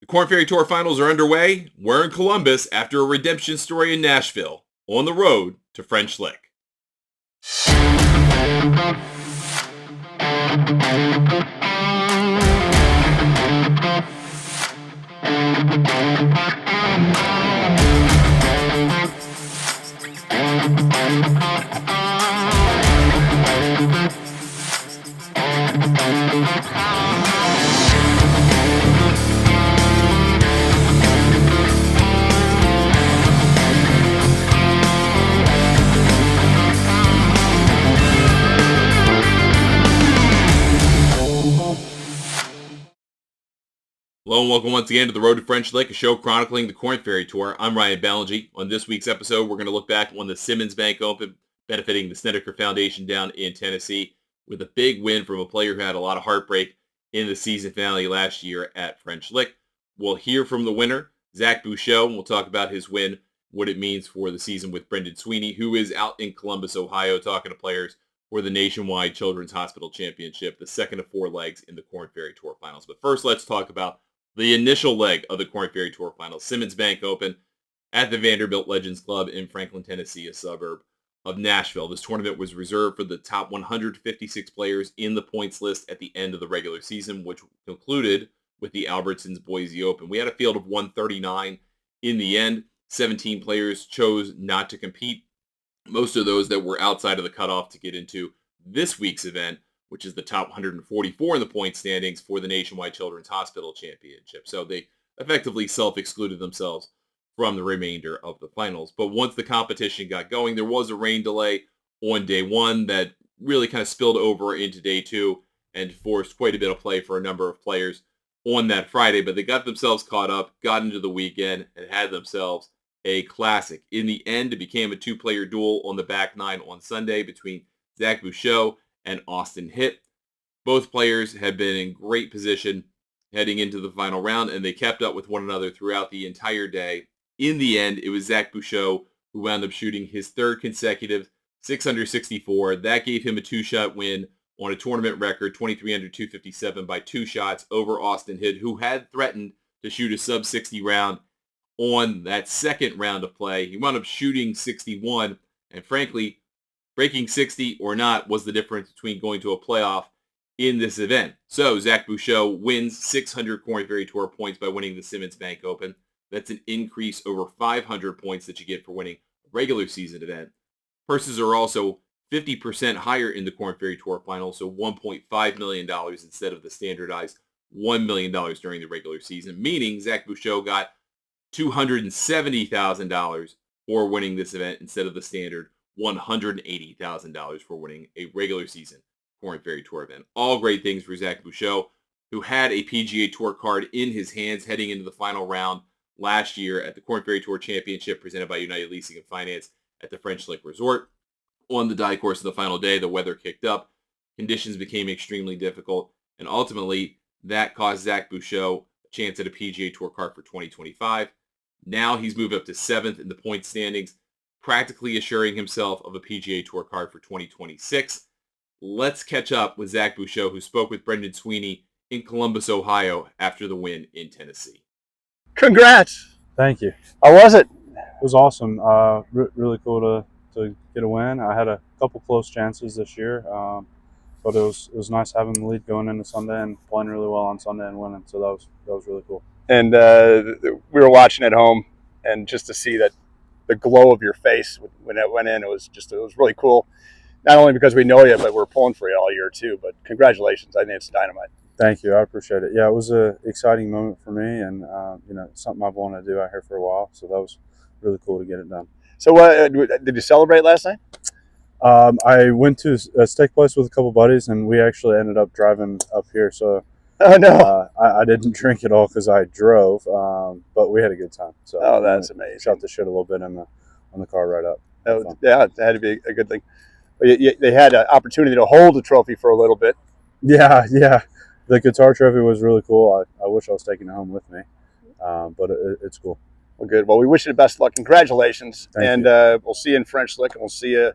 Korn Ferry Tour Finals are underway. We're in Columbus after a redemption story in Nashville, on the road to French Lick. Hello and welcome once again to The Road to French Lick, a show chronicling the Korn Ferry Tour. I'm Ryan Ballengee. On this week's episode, we're going to look back on the Simmons Bank Open, benefiting the Snedeker Foundation down in Tennessee, with a big win from a player who had a lot of heartbreak in the season finale last year at French Lick. We'll hear from the winner, Zach Bauchou, and we'll talk about his win, what it means for the season with Brendan Sweeney, who is out in Columbus, Ohio, talking to players for the Nationwide Children's Hospital Championship, the second of four legs in the Korn Ferry Tour Finals. But first, let's talk about the initial leg of the Korn Ferry Tour Finals, Simmons Bank Open at the Vanderbilt Legends Club in Franklin, Tennessee, a suburb of Nashville. This tournament was reserved for the top 156 players in the points list at the end of the regular season, which concluded with the Albertsons Boise Open. We had a field of 139 in the end. 17 players chose not to compete. Most of those that were outside of the cutoff to get into this week's event, which is the top 144 in the point standings for the Nationwide Children's Hospital Championship. So they effectively self-excluded themselves from the remainder of the finals. But once the competition got going, there was a rain delay on day one that really kind of spilled over into day two and forced quite a bit of play for a number of players on that Friday. But they got themselves caught up, got into the weekend, and had themselves a classic. In the end, it became a two-player duel on the back nine on Sunday between Zach Bauchou and Austin Hitt. Both players had been in great position heading into the final round, and they kept up with one another throughout the entire day. In the end, it was Zach Bauchou who wound up shooting his third consecutive 6 under 64. That gave him a two-shot win on a tournament record, 23 under 257 by two shots over Austin Hitt, who had threatened to shoot a sub-60 round on that second round of play. He wound up shooting 61, and frankly, breaking 60 or not was the difference between going to a playoff in this event. So Zach Bauchou wins 600 Korn Ferry Tour points by winning the Simmons Bank Open. That's an increase over 500 points that you get for winning a regular season event. Purses are also 50% higher in the Korn Ferry Tour Finals, so $1.5 million instead of the standardized $1 million during the regular season, meaning Zach Bauchou got $270,000 for winning this event instead of the standard $180,000 for winning a regular season Korn Ferry Tour event. All great things for Zach Bauchou, who had a PGA Tour card in his hands heading into the final round last year at the Korn Ferry Tour Championship presented by United Leasing and Finance at the French Lick Resort. On the die course of the final day, the weather kicked up, conditions became extremely difficult, and ultimately that caused Zach Bauchou a chance at a PGA Tour card for 2025. Now he's moved up to 7th in the point standings, practically assuring himself of a PGA Tour card for 2026. Let's catch up with Zach Bauchou, who spoke with Brendan Sweeney in Columbus, Ohio, after the win in Tennessee. Congrats! Thank you. How was it? It was awesome. Really cool to get a win. I had a couple close chances this year, but it was nice having the lead going into Sunday and playing really well on Sunday and winning. So that was really cool. And we were watching at home, and just to see that the glow of your face when it went in, it was really cool. Not only because we know you, but we're pulling for you all year too. But congratulations! I think it's dynamite. Thank you. I appreciate it. Yeah, it was an exciting moment for me, and something I've wanted to do out here for a while. So that was really cool to get it done. So, did you celebrate last night? I went to a steak place with a couple buddies, and we actually ended up driving up here. So, oh no, I didn't drink at all because I drove, but we had a good time. So, that's amazing. Shot the shit a little bit on the car ride up. Yeah, it had to be a good thing. But they had an opportunity to hold the trophy for a little bit. Yeah. The guitar trophy was really cool. I wish I was taking it home with me, but it's cool. Well, good. Well, we wish you the best of luck. Congratulations. Thank you. We'll see you in French Lick, and we'll see you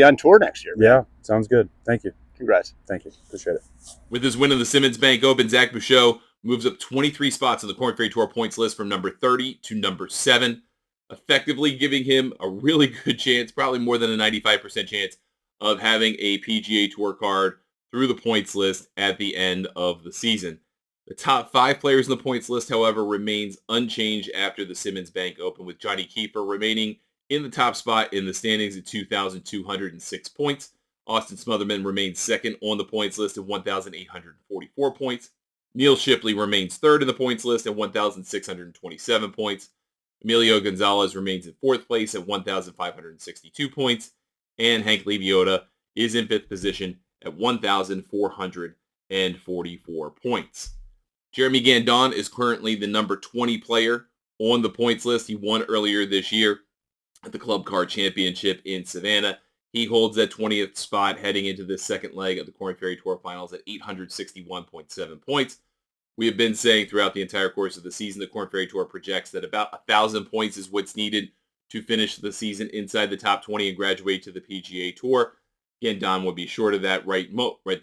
on tour next year. Yeah, sounds good. Thank you. Congrats. Thank you. Appreciate it. With his win of the Simmons Bank Open, Zach Bauchou moves up 23 spots on the Korn Ferry Tour points list from number 30 to number 7, effectively giving him a really good chance, probably more than a 95% chance, of having a PGA Tour card through the points list at the end of the season. The top 5 players in the points list, however, remains unchanged after the Simmons Bank Open, with Johnny Kiefer remaining in the top spot in the standings at 2,206 points. Austin Smotherman remains second on the points list at 1,844 points. Neil Shipley remains third in the points list at 1,627 points. Emilio Gonzalez remains in fourth place at 1,562 points. And Hank Leviota is in fifth position at 1,444 points. Jeremy Gandon is currently the number 20 player on the points list. He won earlier this year at the Club Car Championship in Savannah. He holds that 20th spot heading into the second leg of the Korn Ferry Tour Finals at 861.7 points. We have been saying throughout the entire course of the season, the Korn Ferry Tour projects that about 1,000 points is what's needed to finish the season inside the top 20 and graduate to the PGA Tour. Again, Don would be short of that right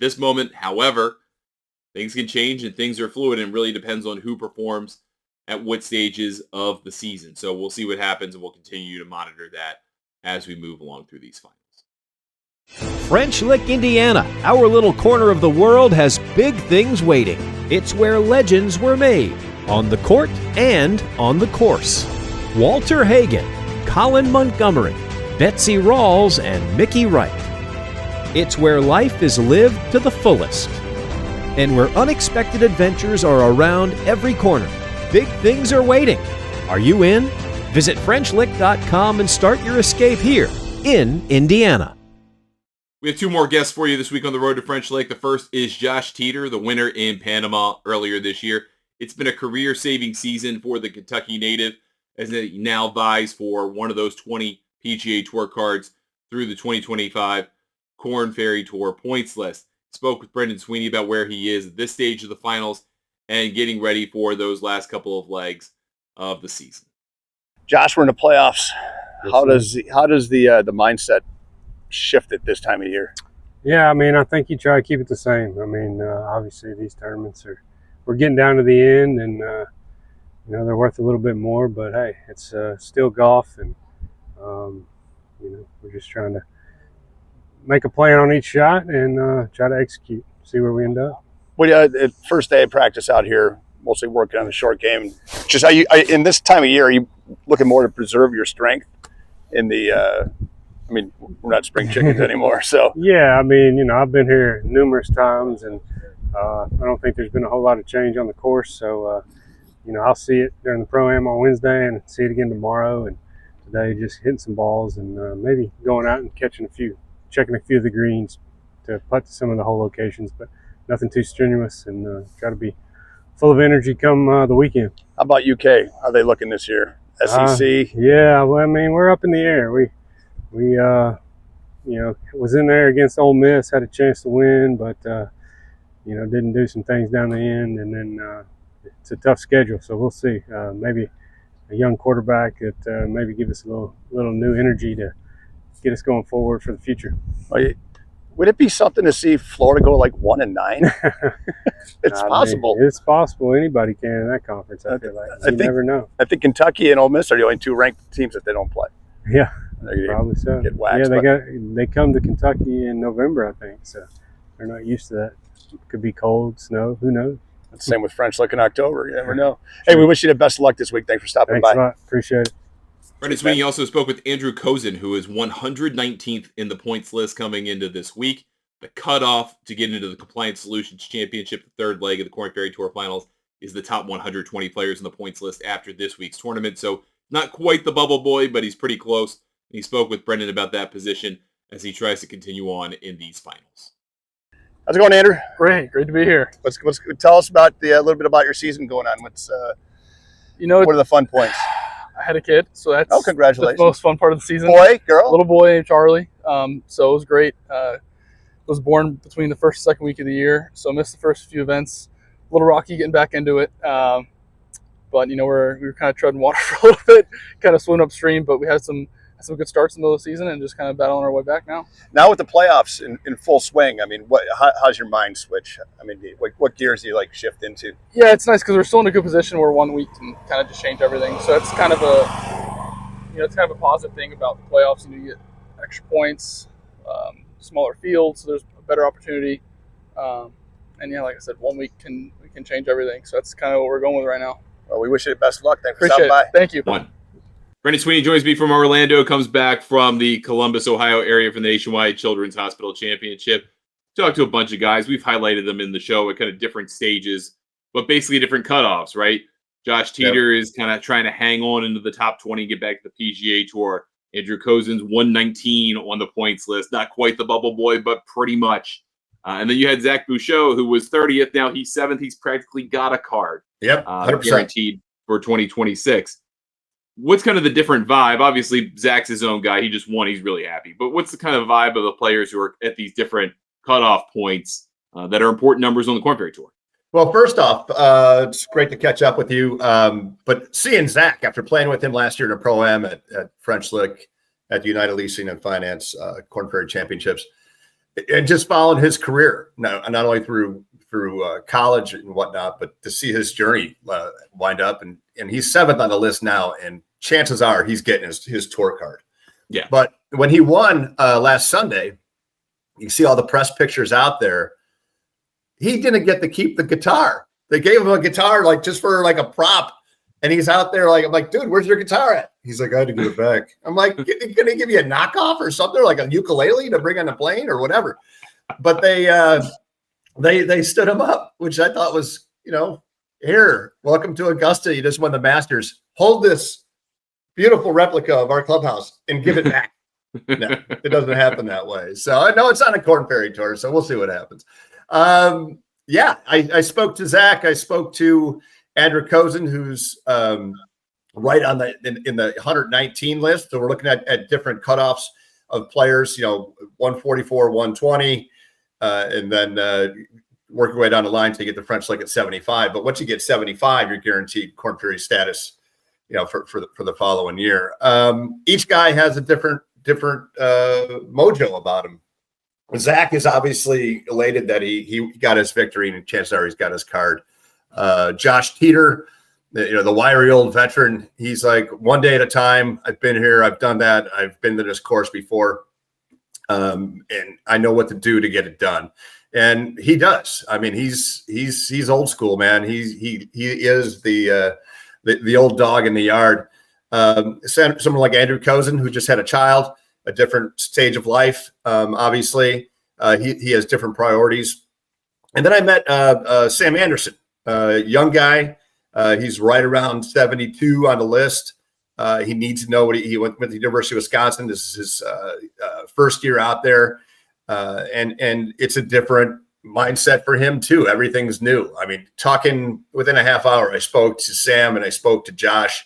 this moment. However, things can change and things are fluid, and really depends on who performs at what stages of the season. So we'll see what happens, and we'll continue to monitor that as we move along through these finals. French Lick, Indiana, our little corner of the world, has big things waiting. It's where legends were made, on the court and on the course. Walter Hagen, Colin Montgomery, Betsy Rawls, and Mickey Wright. It's where life is lived to the fullest, and where unexpected adventures are around every corner. Big things are waiting. Are you in? Visit FrenchLick.com and start your escape here in Indiana. We have 2 more guests for you this week on the road to French Lick. The first is Josh Teater, the winner in Panama earlier this year. It's been a career-saving season for the Kentucky native, as he now vies for one of those 20 PGA Tour cards through the 2025 Korn Ferry Tour points list. Spoke with Brendan Sweeney about where he is at this stage of the finals and getting ready for those last couple of legs of the season. Josh, we're in the playoffs. How does the mindset shift at this time of year? Yeah, I mean, I think you try to keep it the same. I mean, obviously these tournaments we're getting down to the end, and they're worth a little bit more, but hey, it's still golf, and we're just trying to make a plan on each shot and try to execute, see where we end up. Well, first day of practice out here, mostly working on the short game. Just in this time of year, are you looking more to preserve your strength in the? I mean, we're not spring chickens anymore, so. Yeah, I mean, I've been here numerous times, and I don't think there's been a whole lot of change on the course. So, I'll see it during the Pro-Am on Wednesday and see it again tomorrow. And today, just hitting some balls and maybe going out and checking a few of the greens to putt to some of the hole locations, but nothing too strenuous, and try to be full of energy come the weekend. How about UK? How are they looking this year? SEC? Yeah, well, I mean, we're up in the air. We was in there against Ole Miss, had a chance to win, but didn't do some things down the end, and then it's a tough schedule, so we'll see. Maybe a young quarterback that maybe give us a little new energy to get us going forward for the future. Would it be something to see Florida go like 1-9? It's possible. I mean, it's possible. Anybody can in that conference. I feel like you never know. I think Kentucky and Ole Miss are the only 2 ranked teams that they don't play. Yeah, probably so. Get waxed, yeah, they come to Kentucky in November, I think, so they're not used to that. It could be cold, snow, who knows? Same with French Lick in October. You never know. Hey, we wish you the best of luck this week. Thanks for stopping by. Thanks a lot. Appreciate it. Brendan Sweeney also spoke with Andrew Kozan, who is 119th in the points list coming into this week. The cutoff to get into the Compliance Solutions Championship, the third leg of the Korn Ferry Tour Finals, is the top 120 players in the points list after this week's tournament. So not quite the bubble boy, but he's pretty close. He spoke with Brendan about that position as he tries to continue on in these finals. How's it going, Andrew? Great to be here. Let's tell us about a little bit about your season going on. What are the fun points? I had a kid, so that's congratulations. The most fun part of the season. Boy, girl, little boy named Charlie. So it was great. Was born between the first and second week of the year, so missed the first few events. A little rocky getting back into it, but we were kind of treading water for a little bit, kind of swimming upstream. But we had some some good starts in the middle of the season and just kind of battling our way back now. Now with the playoffs in full swing, I mean, how's your mind switch? I mean, what gears do you like shift into? Yeah, it's nice because we're still in a good position where 1 week can kind of just change everything. So it's kind of a positive thing about the playoffs. You get extra points, smaller field, so there's a better opportunity. And yeah, like I said, 1 week can change everything. So that's kind of what we're going with right now. Well, we wish you the best of luck. Thanks for Appreciate stopping by. it. Thank you. Brendan Sweeney joins me from Orlando, comes back from the Columbus, Ohio area for the Nationwide Children's Hospital Championship. Talked to a bunch of guys. We've highlighted them in the show at kind of different stages, but basically different cutoffs, right? Josh Teater is kind of trying to hang on into the top 20, get back to the PGA Tour. Andrew Kozan's 119 on the points list. Not quite the bubble boy, but pretty much. And then you had Zach Bauchou, who was 30th. Now he's 7th. He's practically got a card. Yep, 100%. Guaranteed for 2026. What's kind of the different vibe? Obviously, Zach's his own guy. He just won. He's really happy. But what's the kind of vibe of the players who are at these different cutoff points that are important numbers on the Korn Ferry Tour? Well, first off, it's great to catch up with you. But seeing Zach after playing with him last year in a Pro-Am at French Lick at the United Leasing and Finance Korn Ferry Championships, and just following his career, not only through college and whatnot, but to see his journey wind up. And he's 7th on the list now, and chances are he's getting his tour card. Yeah. But when he won last Sunday, you see all the press pictures out there. He didn't get to keep the guitar. They gave him a guitar like just for like a prop. And he's out there like, I'm like, dude, where's your guitar at? He's like, I had to give it back. I'm like, can they give you a knockoff or something, like a ukulele to bring on the plane or whatever? But they stood him up, which I thought was, here, welcome to Augusta. You just won the Masters. Hold this beautiful replica of our clubhouse and give it back. No, it doesn't happen that way. So I know it's on a Korn Ferry Tour, so we'll see what happens. I spoke to Zach. I spoke to Andrew Kozan, who's right on in the 119 list. So we're looking at different cutoffs of players, 144, 120, and then working your way down the line to get the French Lick at 75. But once you get 75, you're guaranteed Korn Ferry status, for the following year. Each guy has a different mojo about him. Zach is obviously elated that he got his victory, and chances are he's got his card. Josh Teater, the wiry old veteran, he's like, one day at a time. I've been here. I've done that. I've been to this course before. And I know what to do to get it done. And he does. I mean, he's old school, man. He is the old dog in the yard. Someone like Andrew Kozan, who just had a child, a different stage of life. Obviously, he has different priorities. And then I met Sam Anderson, young guy. He's right around 72 on the list. He needs to know what he went with the University of Wisconsin. This is his first year out there. And it's a different mindset for him too. Everything's new. I mean, talking within a half hour, I spoke to Sam and I spoke to Josh,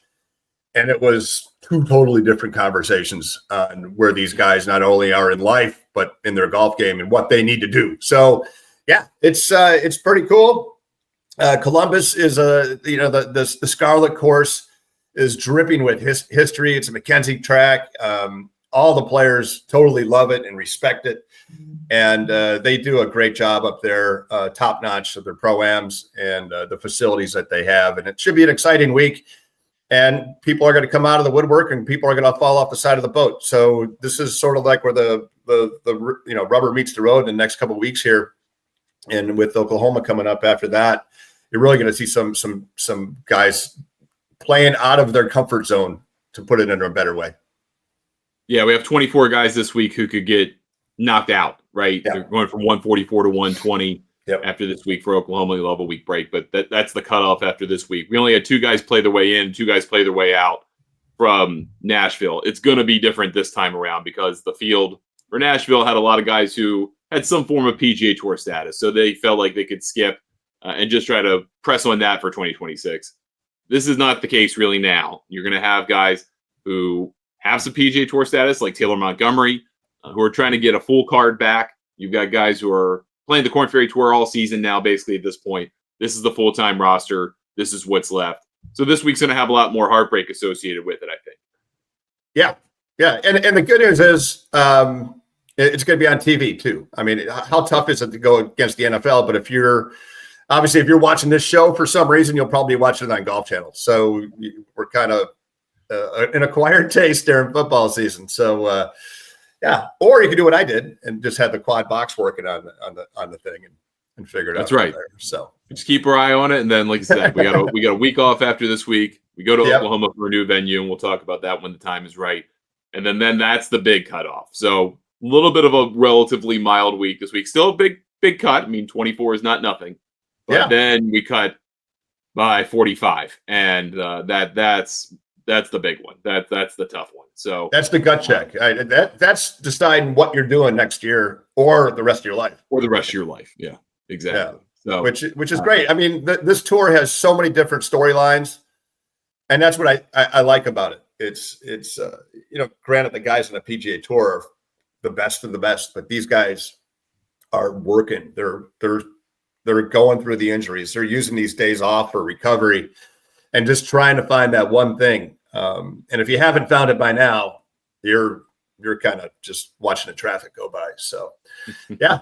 and it was two totally different conversations on where these guys not only are in life, but in their golf game and what they need to do. So yeah, it's pretty cool. Columbus is the Scarlet course is dripping with history. It's a Mackenzie track. All the players totally love it and respect it. And they do a great job up there, top notch of their pro-ams and the facilities that they have. And it should be an exciting week. And people are going to come out of the woodwork, and people are going to fall off the side of the boat. So this is sort of like where the rubber meets the road in the next couple of weeks here. And with Oklahoma coming up after that, you're really going to see some guys playing out of their comfort zone, to put it in a better way. Yeah, we have 24 guys this week who could get knocked out, right? Yeah. They're going from 144 to 120 after this week for Oklahoma. They'll have a week break, but that's the cutoff after this week. We only had 2 guys play their way in, 2 guys play their way out from Nashville. It's going to be different this time around because the field for Nashville had a lot of guys who had some form of PGA Tour status, so they felt like they could skip and just try to press on that for 2026. This is not the case really now. You're going to have guys who have some PGA Tour status, like Taylor Montgomery, who are trying to get a full card back. You've got guys who are playing the Korn Ferry Tour all season now, basically at this point. This is the full-time roster. This is what's left. So this week's going to have a lot more heartbreak associated with it, I think. Yeah. Yeah, and the good news is it's going to be on TV too. I mean, how tough is it to go against the NFL? But if you're watching this show for some reason, you'll probably be watching it on Golf Channel. So we're kind of an acquired taste during football season. So yeah, or you could do what I did and just have the quad box working on the thing and figure it out. That's right. There. So just keep our eye on it, and then, like I said, we got a week off after this week. We go to Oklahoma for a new venue, and we'll talk about that when the time is right. And then that's the big cutoff. So a little bit of a relatively mild week this week. Still a big cut. I mean, 24 is not nothing. But then we cut by 45, and that's the big one. That's the tough one. So that's the gut check. That's deciding what you're doing next year or the rest of your life. Or the rest of your life. Yeah, exactly. Yeah. So which is great. I mean, this tour has so many different storylines, and that's what I like about it. It's granted the guys on the PGA Tour are the best of the best, but these guys are working. They're going through the injuries. They're using these days off for recovery and just trying to find that one thing. And if you haven't found it by now, you're kind of just watching the traffic go by. So yeah.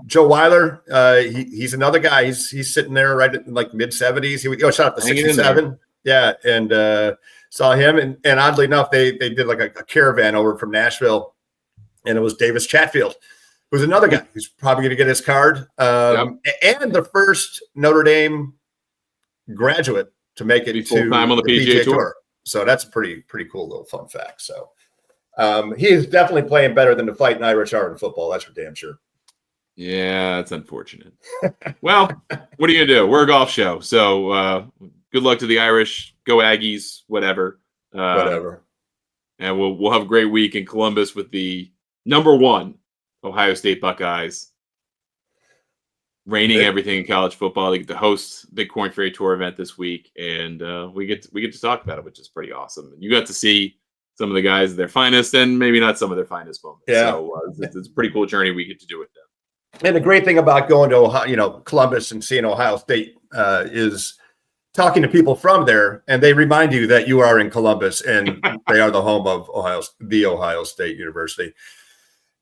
Joe Weiler, he's another guy. He's sitting there right at like mid-70s. He shot up to 67. Yeah. And saw him. And oddly enough, they did like a caravan over from Nashville, and it was Davis Chatfield, who's another guy who's probably going to get his card. And the first Notre Dame graduate to make it to time on the PGA Tour. So that's a pretty cool little fun fact. So he is definitely playing better than the Fighting Irish are in football. That's for damn sure. Yeah, that's unfortunate. Well, what are you going to do? We're a golf show. So good luck to the Irish. Go Aggies, whatever. Whatever. And we'll have a great week in Columbus with the number 1 Ohio State Buckeyes reigning everything in college football. They get to host the Korn Ferry Tour event this week, and we get to talk about it, which is pretty awesome. And you got to see some of the guys at their finest, and maybe not some of their finest moments. Yeah. So it's a pretty cool journey we get to do with them. And the great thing about going to Ohio, Columbus and seeing Ohio State is talking to people from there, and they remind you that you are in Columbus and they are the home of the Ohio State University.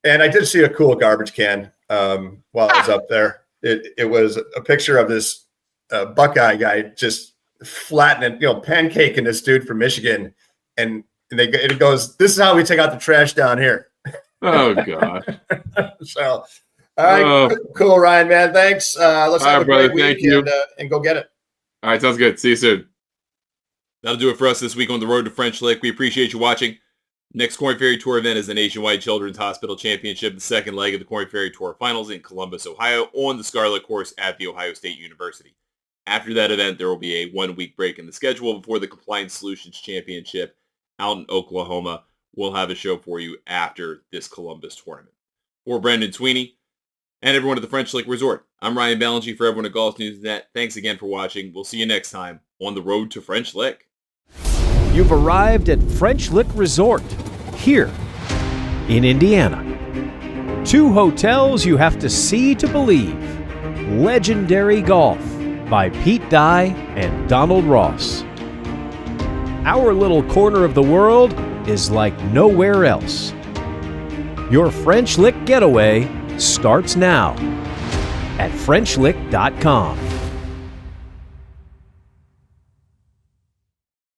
And I did see a cool garbage can while I was up there. It was a picture of this Buckeye guy just flattening, pancaking this dude from Michigan, and it goes, "This is how we take out the trash down here." Oh God! So, all right, cool, Ryan, man. Thanks. Let's have a great week. Thank you. And go get it. All right, sounds good. See you soon. That'll do it for us this week on the road to French Lick. We appreciate you watching. Next Korn Ferry Tour event is the Nationwide Children's Hospital Championship, the second leg of the Korn Ferry Tour Finals in Columbus, Ohio, on the Scarlet Course at The Ohio State University. After that event, there will be a 1-week break in the schedule before the Compliance Solutions Championship out in Oklahoma. We'll have a show for you after this Columbus tournament. For Brendan Sweeney and everyone at the French Lick Resort, I'm Ryan Ballengee for everyone at Golf News Net. Thanks again for watching. We'll see you next time on the road to French Lick. You've arrived at French Lick Resort, here in Indiana. 2 hotels you have to see to believe. Legendary Golf by Pete Dye and Donald Ross. Our little corner of the world is like nowhere else. Your French Lick getaway starts now at FrenchLick.com.